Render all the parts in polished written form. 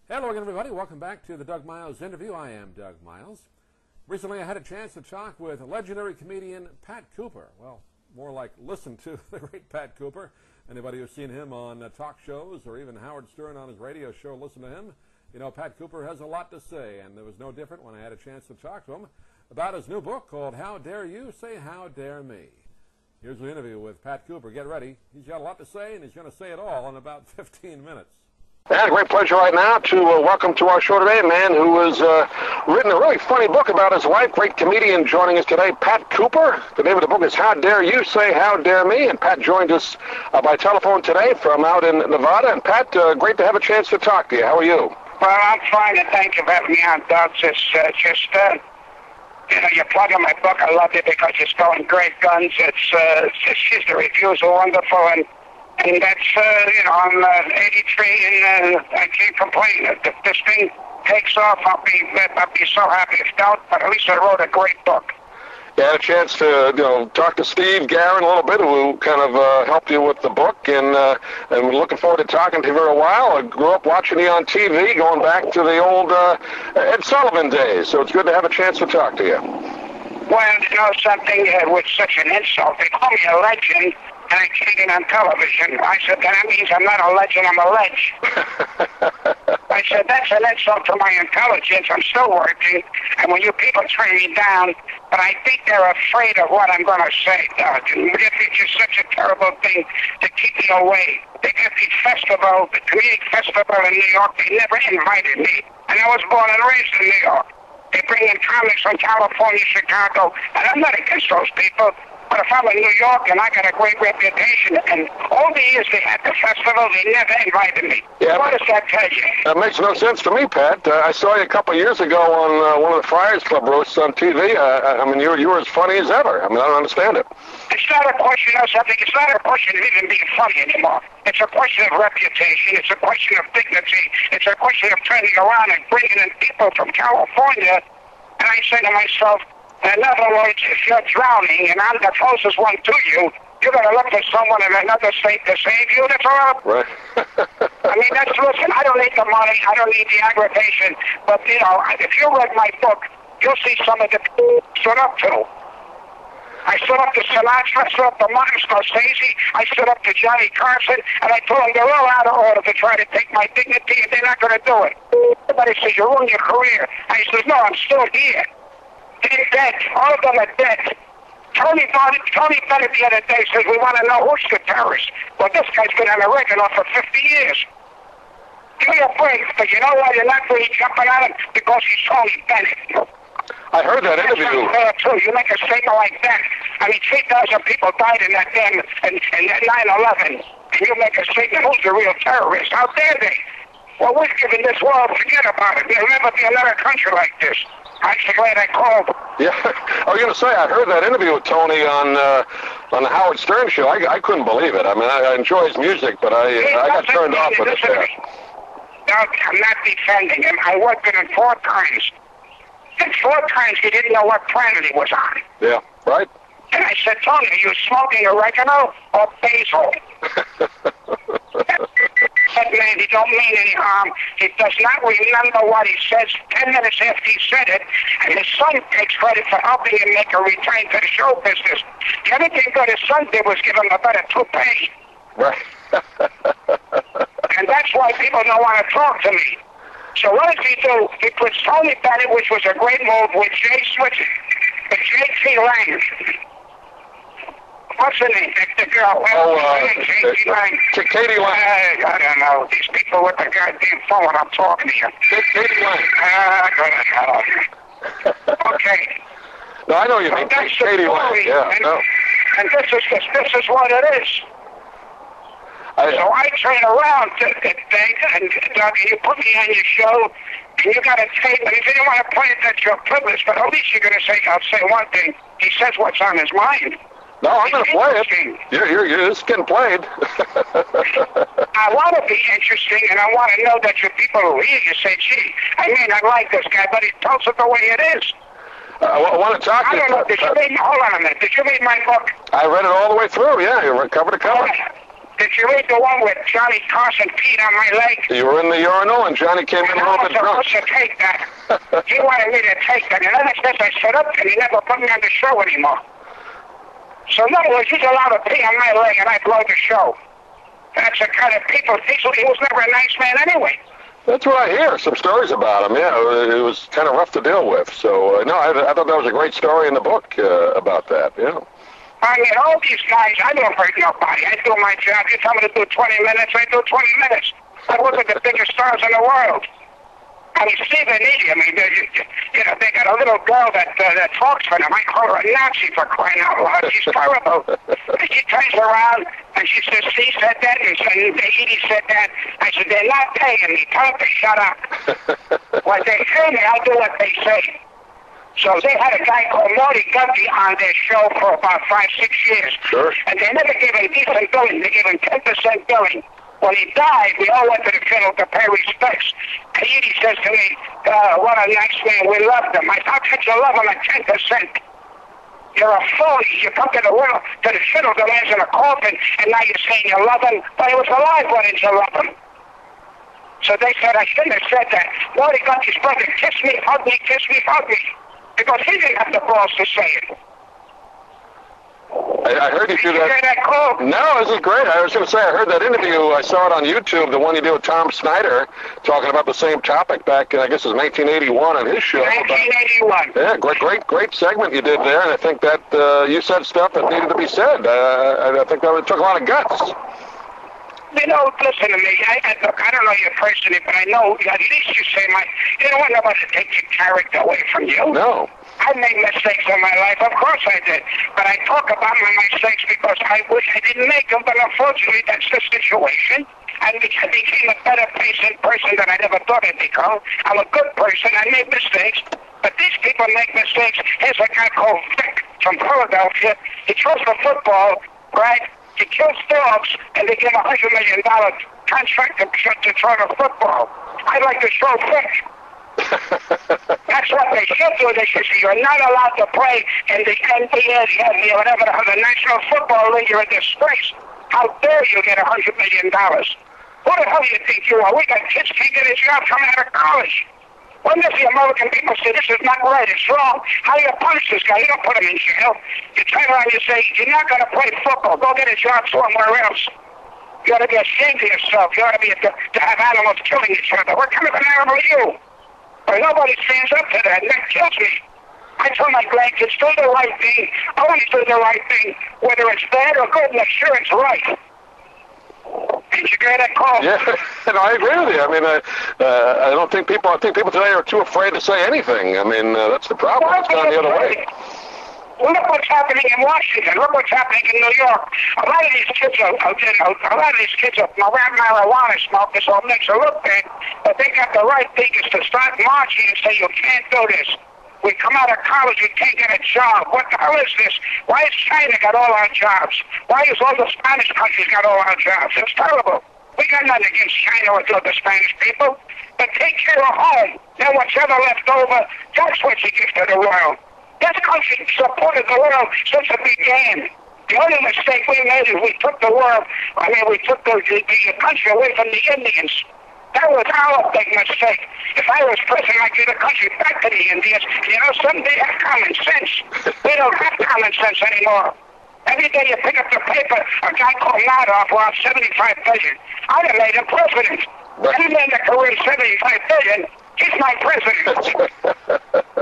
Hello again, everybody. Welcome back to the Doug Miles interview. I am Doug Miles. Recently, I had a chance to talk with legendary comedian Pat Cooper. Well, more like listen to the great Pat Cooper. Anybody who's seen him on talk shows or even Howard Stern on his radio show, listen to him. You know, Pat Cooper has a lot to say, and it was no different when I had a chance to talk to him about his new book called How Dare You Say How Dare Me. Here's the interview with Pat Cooper. Get ready. He's got a lot to say, and he's going to say it all in about 15 minutes. And a great pleasure right now to welcome to our show today a man who has written a really funny book about his life. Great comedian joining us today, Pat Cooper. The name of the book is How Dare You Say How Dare Me. And Pat joined us by telephone today from out in Nevada. And Pat, great to have a chance to talk to you. How are you? Well, I'm fine, and thank you for having me on, Doug. You know, you're plugging my book. I love it because it's going great guns. The reviews are wonderful, and that's, I'm 83, and I can't complain. If this thing takes off, I'll be so happy. If not, but at least I wrote a great book. You had a chance to, talk to Steve Guerin a little bit, who kind of helped you with the book, and we're looking forward to talking to you for a while. I grew up watching you on TV, going back to the old Ed Sullivan days, so it's good to have a chance to talk to you. Well, you know something, with such an insult, they call me a legend, and I can't get on television. I said, that means I'm not a legend, I'm a ledge. I said, that's an insult to my intelligence. I'm still working, and when you people turn me down, but I think they're afraid of what I'm going to say, Doug. It's just such a terrible thing to keep me away. They got the festival, the comedic festival in New York. They never invited me, and I was born and raised in New York. They bring in comics from California, Chicago, and I'm not against those people. But if I'm in New York and I got a great reputation, and all the years they had the festival, they never invited me. Yeah, what does that tell you? That makes no sense to me, Pat. I saw you a couple of years ago on one of the Friars Club roasts on TV. I mean, you were as funny as ever. I mean, I don't understand it. It's not a question of something. It's not a question of even being funny anymore. It's a question of reputation. It's a question of dignity. It's a question of turning around and bringing in people from California. And I say to myself, in other words, if you're drowning and I'm the closest one to you, you're going to look for someone in another state to save you. That's all. Right. I mean, listen, I don't need the money. I don't need the aggravation. But, if you read my book, you'll see some of the people I stood up to. I stood up to Sinatra, I stood up to Martin Scorsese, I stood up to Johnny Carson, and I told them they're all out of order to try to take my dignity, and they're not going to do it. Everybody says, you ruined your career. I says, no, I'm still here. They're dead. All of them are dead. Tony Bennett the other day says, we want to know who's the terrorist. Well, this guy's been on oregano for 50 years. Give me a break, but you know why you're not really jumping on him? Because he's Tony Bennett. I heard that interview. That's fair, too. You make a statement like that. I mean, 3,000 people died in that damn in 9/11. And you make a statement, who's the real terrorist? How dare they? Well, we're giving this world, forget about it. There'll never be another country like this. I'm so glad I called. Yeah, I was going to say, I heard that interview with Tony on the Howard Stern show. I couldn't believe it. I mean, I enjoy his music, but I got turned off with it. No, I'm not defending him. I worked with him 4 times. And 4 times he didn't know what planet he was on. Yeah, right. And I said, Tony, are you smoking oregano or basil? That man, he don't mean any harm. He does not remember what he says 10 minutes after he said it, and his son takes credit for helping him make a return to the show business. The only thing good his son did was give him a better toupee. Right. And that's why people don't want to talk to me. So what does he do? He puts Tony Bennett, which was a great move, with Jay Switzer, with J.T. Lang. What's her name? The girl. J.T. Lang. Katie Lang. I don't know. These people with the goddamn phone when I'm talking to you. Katie Lang. Okay. No, I know you mean Katie Lang. Yeah. And this is what it is. So I turn around to and Doug, you put me on your show, and you got a tape, and if you didn't want to play it, that's your privilege, but at least you're going to say, I'll say one thing, he says what's on his mind. No, I'm going to play it. You're just getting played. I want to be interesting, and I want to know that your people who hear you say, gee, I mean, I like this guy, but he tells it the way it is. I want to talk to you. I don't know, hold on a minute, did you read my book? I read it all the way through, yeah, cover to cover. Did you read the one with Johnny Carson peed on my leg? You were in the urinal, and Johnny came in a little bit drunk. I was supposed to take that. He wanted me to take that. And ever since I shut up, and he never put me on the show anymore. So in other words, he's allowed to pee on my leg, and I blow the show. That's the kind of people. He was never a nice man anyway. That's what I hear. Some stories about him. Yeah, it was kind of rough to deal with. So no, I thought that was a great story in the book about that. Yeah. I mean, all these guys, I don't hurt nobody. I do my job. You tell me to do 20 minutes, I do 20 minutes. I look at the biggest stars in the world. I mean, Stephen Eady, I mean, they got a little girl that talks for them. I call her a Nazi for crying out loud. She's terrible. And she turns around and she says, she said that, and Eady said that. I said, they're not paying me. Tell them to shut up. When they pay me, I do what they say. So they had a guy called Marty Gumpy on their show for about 5-6 years. Sure. And they never gave him decent billing. They gave him 10% billing. When he died, we all went to the funeral to pay respects. And Eady says to me, what a nice man, we loved him. I thought, how could you love him at 10%? You're a phony. You come to the funeral, the man's in a coffin, and now you're saying you love him. But he was alive, why didn't you love him? So they said, I shouldn't have said that. Marty Gumpy's brother, kiss me, hug me, kiss me, hug me. Because he didn't have the balls to say it. I heard you do that. Did you hear that call? No, this is great. I was going to say, I heard that interview. I saw it on YouTube, the one you did with Tom Snyder, talking about the same topic back in, I guess it was 1981 on his show. 1981. Yeah, great segment you did there, and I think that you said stuff that needed to be said. I think that took a lot of guts. You know, listen to me. I don't know you personally, but I know at least you say you don't want nobody to take your character away from you. No. I made mistakes in my life. Of course I did. But I talk about my mistakes because I wish I didn't make them, but unfortunately that's the situation. I became a better person than I never thought I'd become. I'm a good person. I made mistakes. But these people make mistakes. Here's a guy called Vic from Philadelphia. He throws the football, right? He kills dogs, and they give him $100 million contract to throw the football. I'd like to show Vic. That's what they should do. They should say, you're not allowed to play in the NBA, whatever, the National Football League. You're a disgrace. How dare you get $100 million? Who the hell do you think you are? We got kids can't get a job coming out of college. When does the American people say this is not right, it's wrong? How do you punish this guy? You don't put him in jail. You turn around and you say, you're not going to play football. Go get a job somewhere else. You ought to be ashamed of yourself. You ought to be to have animals killing each other. What kind of an animal are you? But nobody stands up to that, and that kills me. I tell my grandkids, do the right thing. Always do the right thing. Whether it's bad or good, make sure it's right. Did you get that call? Yeah, no, I agree with you. I mean, I don't think people. I think people today are too afraid to say anything. I mean, that's the problem. It's gone the other way. Well, look what's happening in Washington. Look what's happening in New York. A lot of these kids are around marijuana smokers, so it makes it look bad. But they got the right thing is to start marching and say, you can't do this. We come out of college, we can't get a job. What the hell is this? Why has China got all our jobs? Why has all the Spanish countries got all our jobs? It's terrible. We got nothing against China or the Spanish people. But take care of home. Then whatever left over, that's what you give to the world. This country supported the world since it began. The only mistake we made is we took the country away from the Indians. That was our big mistake. If I was president, I'd give the country back to the Indians. You know, some they have common sense. We don't have common sense anymore. Every day you pick up the paper, a guy called Madoff lost $75 billion. I'd have made him president. He made a career $75 billion. He's my president.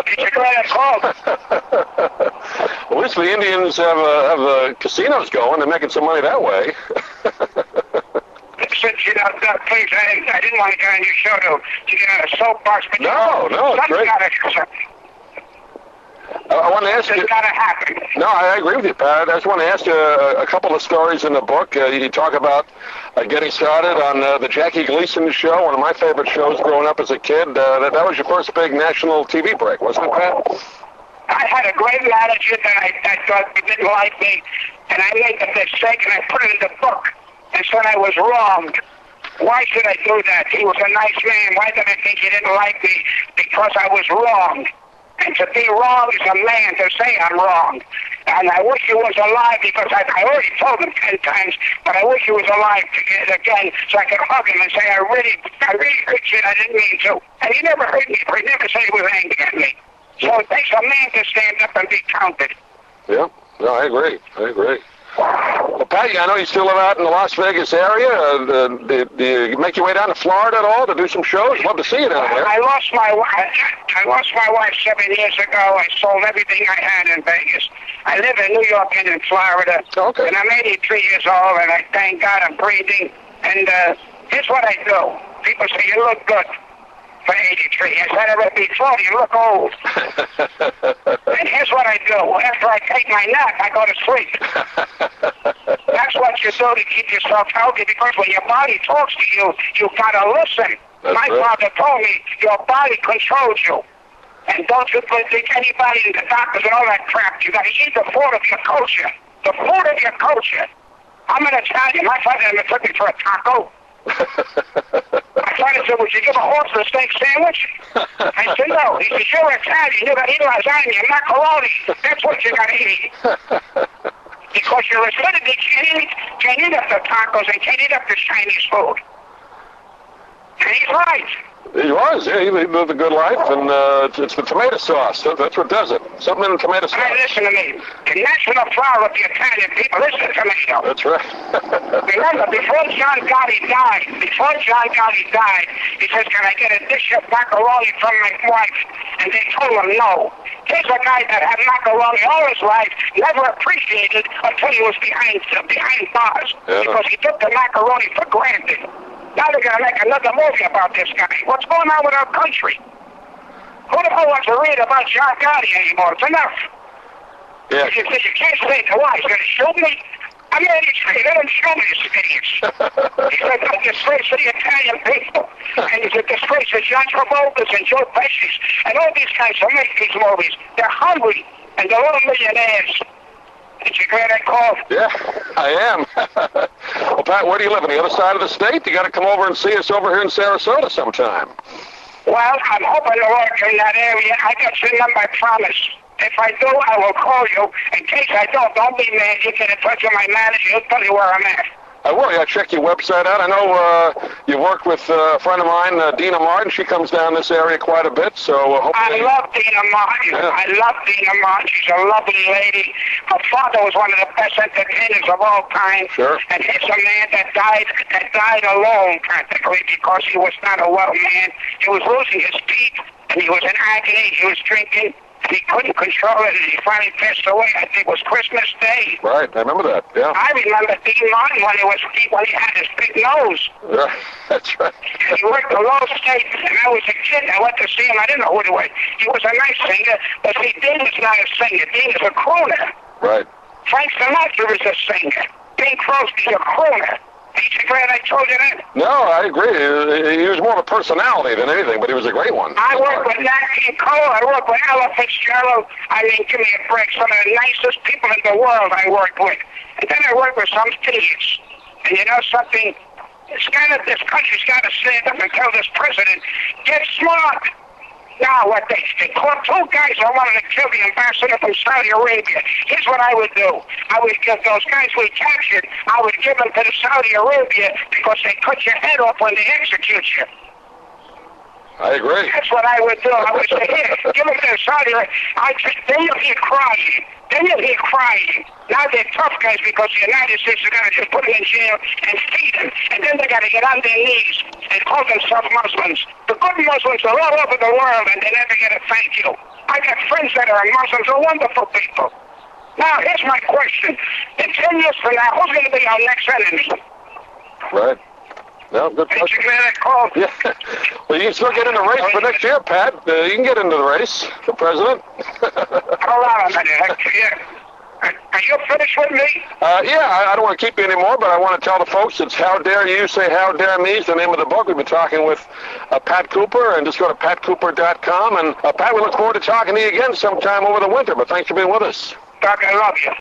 Did you go that call? At least the Indians have casinos going. They're making some money that way. Listen, please, I didn't want to get on your show to get on a soapbox, but no, it's great. I want to ask you. It's got to happen. No, I agree with you, Pat. I just want to ask you a couple of stories in the book. You talk about getting started on the Jackie Gleason show, one of my favorite shows growing up as a kid. That was your first big national TV break, wasn't it, Pat? I had a great manager that I thought didn't like me, and I made the mistake, and I put it in the book, and said I was wrong. Why should I do that? He was a nice man. Why did I think he didn't like me? Because I was wrong. And to be wrong is a man to say I'm wrong. And I wish he was alive because I already told him 10 times, but I wish he was alive to get it again so I could hug him and say, I really hurt you. I didn't mean to. And he never hurt me, but he never said he was angry at me. So it takes a man to stand up and be counted. Yeah, no, I agree. Well, Pat, I know you still live out in the Las Vegas area. Do you make your way down to Florida at all to do some shows? Love to see you down there. I lost my wife 7 years ago. I sold everything I had in Vegas. I live in New York and in Florida. Okay. And I'm 83 years old, and I thank God I'm breathing. And here's what I do. People say, you look good for 83. I said, I would be 40. You look old. And here's what I do. After I take my nap, I go to sleep. That's what you do to keep yourself healthy, because when your body talks to you, you got to listen. That's My right. father told me, your body controls you. And don't you think anybody in the doctors and all that crap. You got to eat the food of your culture. The food of your culture. I'm an Italian. My father never took me for a taco. My father said, would you give a horse a steak sandwich? I said, no. He said, you're Italian. You got to eat lasagna, macaroni. That's what you got to eat. Because your acidity can't eat up the tacos and can't eat up the Chinese food. And he's right. He was, yeah. He lived a good life, and it's the tomato sauce. That's what does it. Something in the tomato sauce. Hey, listen to me. The national flower of the Italian people is the tomato. That's right. Remember, before John Gotti died, he says, can I get a dish of macaroni from my wife? And they told him no. Here's a guy that had macaroni all his life, never appreciated until he was behind bars. Yeah. Because he took the macaroni for granted. Now they're going to make another movie about this guy. What's going on with our country? Who the hell wants to read about John Gotti anymore? It's enough. Yeah. You can't say it to why. He's going to shoot me? I'm 83. Let him shoot me, this idiots. He's a disgrace to the Italian people. And he's a disgrace to John Travolta's and Joe Pesci's and all these guys who make these movies. They're hungry, and they're all millionaires. Did you hear that call? Yeah, I am. Well, Pat, where do you live? On the other side of the state? You got to come over and see us over here in Sarasota sometime. Well, I'm hoping to work in that area. I got your number, I promise. If I do, I will call you. In case I don't be mad. You get in touch with my manager. He'll tell you where I'm at. I will. Yeah, check your website out. I know you work with a friend of mine, Dina Martin. She comes down this area quite a bit, so hopefully... I love Dina Martin. Yeah. I love Dina Martin. She's a lovely lady. Her father was one of the best entertainers of all time. Sure. And he's a man that died alone, practically, because he was not a well man. He was losing his teeth, and he was in agony. He was drinking. He couldn't control it, and he finally passed away. I think it was Christmas Day. Right, I remember that, yeah. I remember Dean Martin when he had his big nose. Yeah, that's right. He worked the Low State, and I was a kid. I went to see him. I didn't know who he was. He was a nice singer, but see, Dean is not a singer. Dean is a crooner. Right. Frank Sinatra is a singer. Bing Crosby's a crooner. Ain't you glad I told you that? No, I agree. He was more of a personality than anything, but he was a great one. I worked with Nat King Cole. I worked with Ella Fitzgerald. I mean, give me a break. Some of the nicest people in the world I worked with. And then I worked with some idiots. And you know something? This country's got to stand up and tell this president, get smart. Now, what they caught two guys who wanted to kill the ambassador from Saudi Arabia. Here's what I would do. I would give those guys we captured, I would give them to the Saudi Arabia because they cut your head off when they execute you. I agree. That's what I would do. I would say, here, give them to the Saudi Arabia. Then you'll hear crying. Now they're tough guys because the United States is going to just put them in jail and feed them. And then they got to get on their knees and call themselves Muslims. The good Muslims are all over the world and they never get a thank you. I got friends that are Muslims, are wonderful people. Now, here's my question. In 10 years from now, who's going to be our next enemy? Right. No, good Did question. you hear that call? Yeah. Well, you can still get in the race for next year, Pat. You can get into the race for president. Hold on a minute. Are you finished with me? Yeah, I don't want to keep you anymore, but I want to tell the folks it's How Dare You Say How Dare Me is the name of the book. We've been talking with Pat Cooper, and just go to patcooper.com. And Pat, we look forward to talking to you again sometime over the winter, but thanks for being with us. Doc, I love you.